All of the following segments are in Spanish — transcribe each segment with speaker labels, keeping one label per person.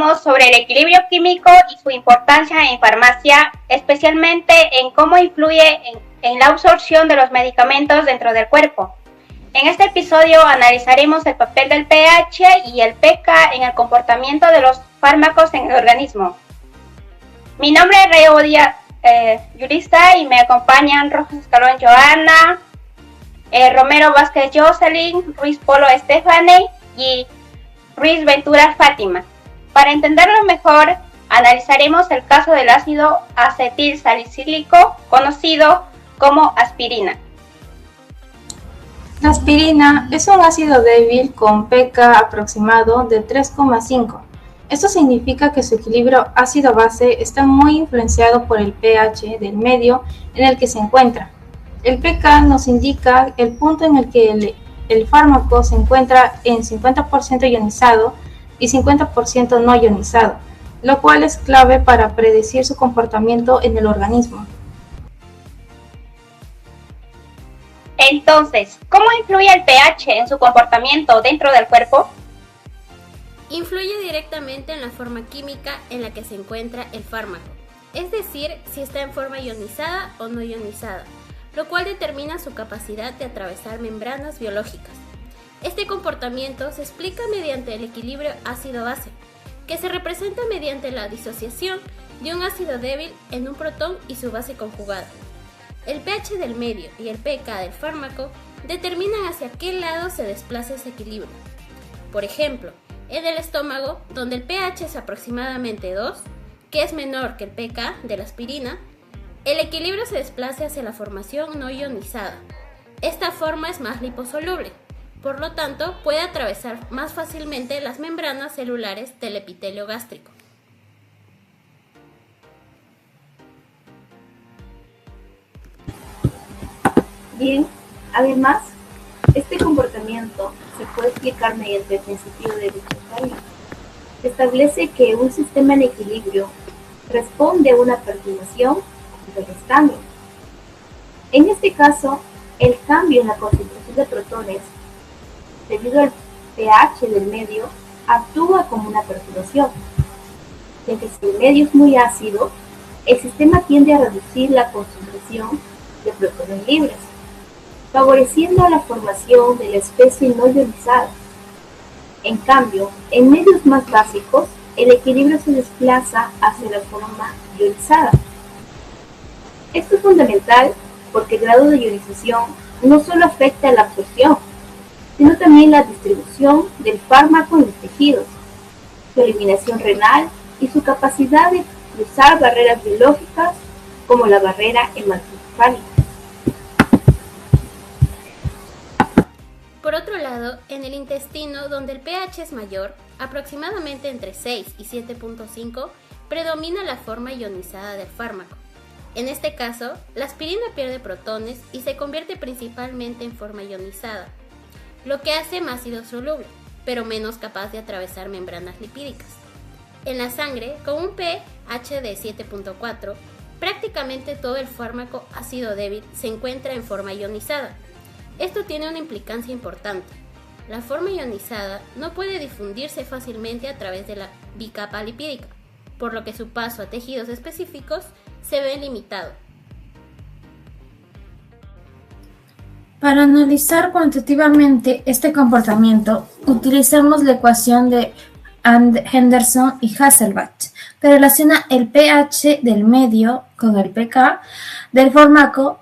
Speaker 1: hablaremos sobre el equilibrio químico y su importancia en farmacia, especialmente en cómo influye en la absorción de los medicamentos dentro del cuerpo. En este episodio analizaremos el papel del pH y el pK en el comportamiento de los fármacos en el organismo. Mi nombre es Reodia Yurista y me acompañan Rojas Escalón Joana, Romero Vázquez Jocelyn, Ruiz Polo Estefane y Ruiz Ventura Fátima. Para entenderlo mejor, analizaremos el caso del ácido acetilsalicílico, conocido como aspirina.
Speaker 2: La aspirina es un ácido débil con pK aproximado de 3,5. Esto significa que su equilibrio ácido-base está muy influenciado por el pH del medio en el que se encuentra. El pK nos indica el punto en el que el fármaco se encuentra en 50% ionizado y 50% no ionizado, lo cual es clave para predecir su comportamiento en el organismo.
Speaker 1: Entonces, ¿cómo influye el pH en su comportamiento dentro del cuerpo?
Speaker 3: Influye directamente en la forma química en la que se encuentra el fármaco, es decir, si está en forma ionizada o no ionizada, lo cual determina su capacidad de atravesar membranas biológicas. Este comportamiento se explica mediante el equilibrio ácido-base, que se representa mediante la disociación de un ácido débil en un protón y su base conjugada. El pH del medio y el pK del fármaco determinan hacia qué lado se desplaza ese equilibrio. Por ejemplo, en el estómago, donde el pH es aproximadamente 2, que es menor que el pK de la aspirina, el equilibrio se desplaza hacia la formación no ionizada. Esta forma es más liposoluble, por lo tanto puede atravesar más fácilmente las membranas celulares del epitelio gástrico.
Speaker 4: Bien, además, este comportamiento se puede explicar mediante el principio de Bischofszell. Establece que un sistema en equilibrio responde a una perturbación del estándar. En este caso, el cambio en la concentración de protones debido al pH del medio actúa como una perturbación, ya que si el medio es muy ácido, el sistema tiende a reducir la concentración de protones libres, favoreciendo la formación de la especie no ionizada. En cambio, en medios más básicos, el equilibrio se desplaza hacia la forma ionizada. Esto es fundamental porque el grado de ionización no solo afecta la absorción, sino también la distribución del fármaco en los tejidos, su eliminación renal y su capacidad de cruzar barreras biológicas como la barrera hematocefálica.
Speaker 3: Por otro lado, en el intestino, donde el pH es mayor, aproximadamente entre 6 y 7.5, predomina la forma ionizada del fármaco. En este caso, la aspirina pierde protones y se convierte principalmente en forma ionizada, lo que hace más ácido soluble, pero menos capaz de atravesar membranas lipídicas. En la sangre, con un pH de 7.4, prácticamente todo el fármaco ácido débil se encuentra en forma ionizada. Esto tiene una implicancia importante. La forma ionizada no puede difundirse fácilmente a través de la bicapa lipídica, por lo que su paso a tejidos específicos se ve limitado.
Speaker 2: Para analizar cuantitativamente este comportamiento, utilizamos la ecuación de Henderson y Hasselbalch, que relaciona el pH del medio con el pK del fármaco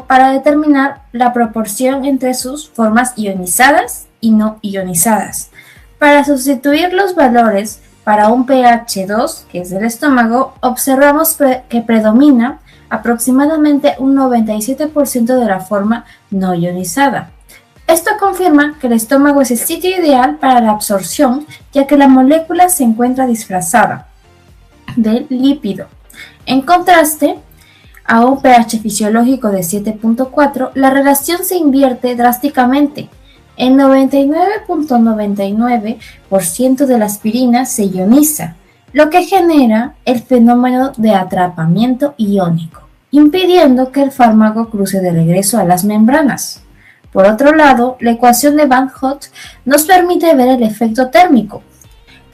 Speaker 2: para determinar la proporción entre sus formas ionizadas y no ionizadas. Para sustituir los valores para un pH 2, que es del estómago, observamos que predomina aproximadamente un 97% de la forma no ionizada. Esto confirma que el estómago es el sitio ideal para la absorción, ya que la molécula se encuentra disfrazada del lípido. En contraste, a un pH fisiológico de 7.4, la relación se invierte drásticamente. El 99.99% de la aspirina se ioniza, lo que genera el fenómeno de atrapamiento iónico, impidiendo que el fármaco cruce de regreso a las membranas. Por otro lado, la ecuación de Van Hout nos permite ver el efecto térmico.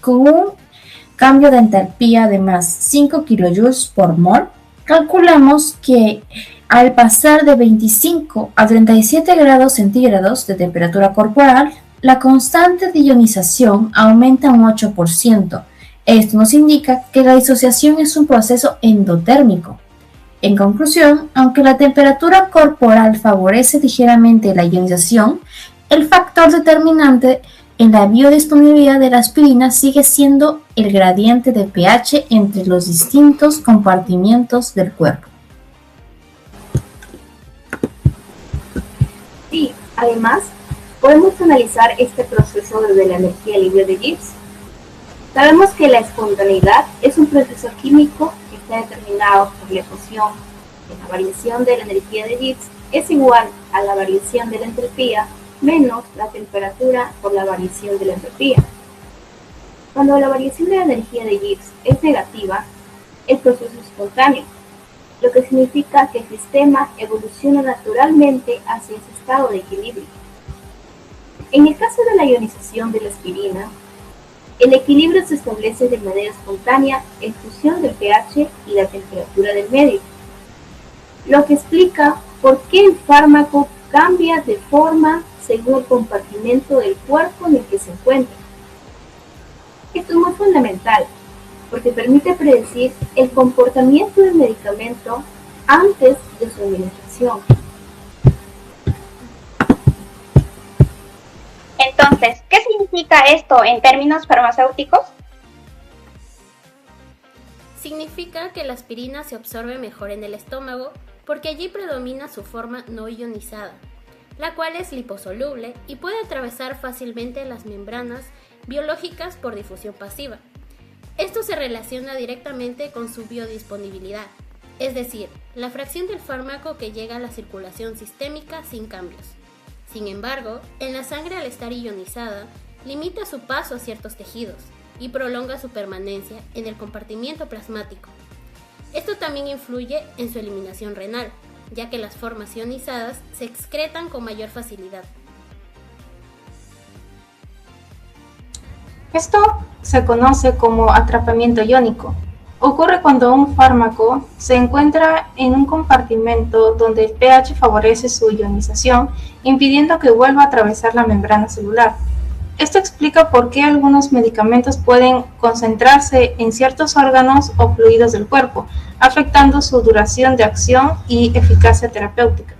Speaker 2: Con un cambio de entalpía de más 5 kJ por mol, calculamos que al pasar de 25 a 37 grados centígrados de temperatura corporal, la constante de ionización aumenta un 8%. Esto nos indica que la disociación es un proceso endotérmico. En conclusión, aunque la temperatura corporal favorece ligeramente la ionización, el factor determinante en la biodisponibilidad de la aspirina sigue siendo el gradiente de pH entre los distintos compartimientos del cuerpo.
Speaker 4: Sí, además, podemos analizar este proceso desde la energía libre de Gibbs. Sabemos que la espontaneidad es un proceso químico que está determinado por la ecuación de la variación de la energía de Gibbs es igual a la variación de la entropía menos la temperatura por la variación de la entropía. Cuando la variación de la energía de Gibbs es negativa, el proceso es espontáneo, lo que significa que el sistema evoluciona naturalmente hacia ese estado de equilibrio. En el caso de la ionización de la aspirina, el equilibrio se establece de manera espontánea en función del pH y la temperatura del medio, lo que explica por qué el fármaco cambia de forma según el compartimento del cuerpo en el que se encuentra. Esto es muy fundamental, porque permite predecir el comportamiento del medicamento antes de su administración.
Speaker 1: Entonces, ¿qué significa esto en términos farmacéuticos?
Speaker 3: Significa que la aspirina se absorbe mejor en el estómago porque allí predomina su forma no ionizada, la cual es liposoluble y puede atravesar fácilmente las membranas biológicas por difusión pasiva. Esto se relaciona directamente con su biodisponibilidad, es decir, la fracción del fármaco que llega a la circulación sistémica sin cambios. Sin embargo, en la sangre al estar ionizada, limita su paso a ciertos tejidos y prolonga su permanencia en el compartimiento plasmático. Esto también influye en su eliminación renal, ya que las formas ionizadas se excretan con mayor facilidad.
Speaker 5: Esto se conoce como atrapamiento iónico. Ocurre cuando un fármaco se encuentra en un compartimento donde el pH favorece su ionización, impidiendo que vuelva a atravesar la membrana celular. Esto explica por qué algunos medicamentos pueden concentrarse en ciertos órganos o fluidos del cuerpo, afectando su duración de acción y eficacia terapéutica.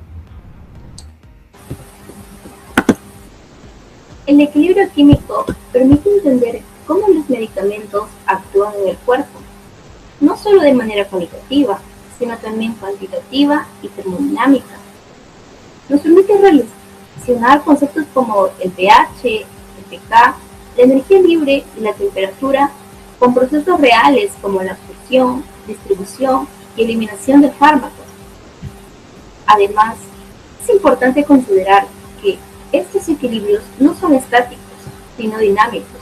Speaker 4: El equilibrio químico permite entender cómo los medicamentos actúan en el cuerpo, no solo de manera cualitativa, sino también cuantitativa y termodinámica. Nos permite relacionar conceptos como el pH, el pK, la energía libre y la temperatura con procesos reales como la absorción, distribución y eliminación de fármacos. Además, es importante considerar que estos equilibrios no son estáticos, sino dinámicos,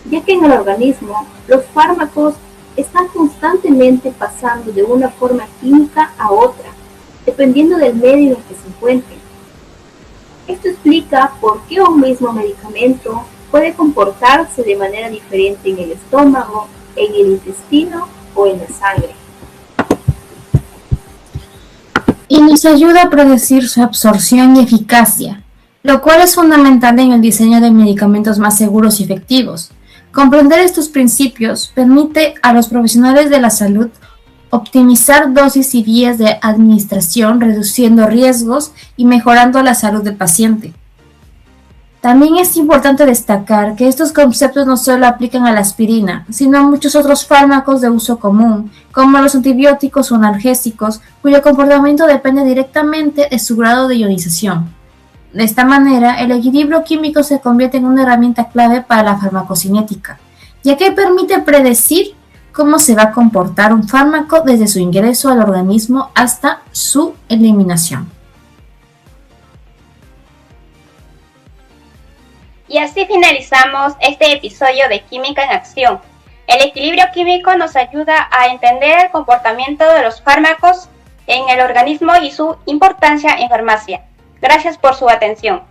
Speaker 4: ya que en el organismo los fármacos están constantemente pasando de una forma química a otra, dependiendo del medio en el que se encuentren. Esto explica por qué un mismo medicamento puede comportarse de manera diferente en el estómago, en el intestino o en la sangre.
Speaker 2: Y nos ayuda a predecir su absorción y eficacia, lo cual es fundamental en el diseño de medicamentos más seguros y efectivos. Comprender estos principios permite a los profesionales de la salud optimizar dosis y vías de administración, reduciendo riesgos y mejorando la salud del paciente. También es importante destacar que estos conceptos no solo aplican a la aspirina, sino a muchos otros fármacos de uso común, como los antibióticos o analgésicos, cuyo comportamiento depende directamente de su grado de ionización. De esta manera, el equilibrio químico se convierte en una herramienta clave para la farmacocinética, ya que permite predecir cómo se va a comportar un fármaco desde su ingreso al organismo hasta su eliminación.
Speaker 1: Y así finalizamos este episodio de Química en Acción. El equilibrio químico nos ayuda a entender el comportamiento de los fármacos en el organismo y su importancia en farmacia. Gracias por su atención.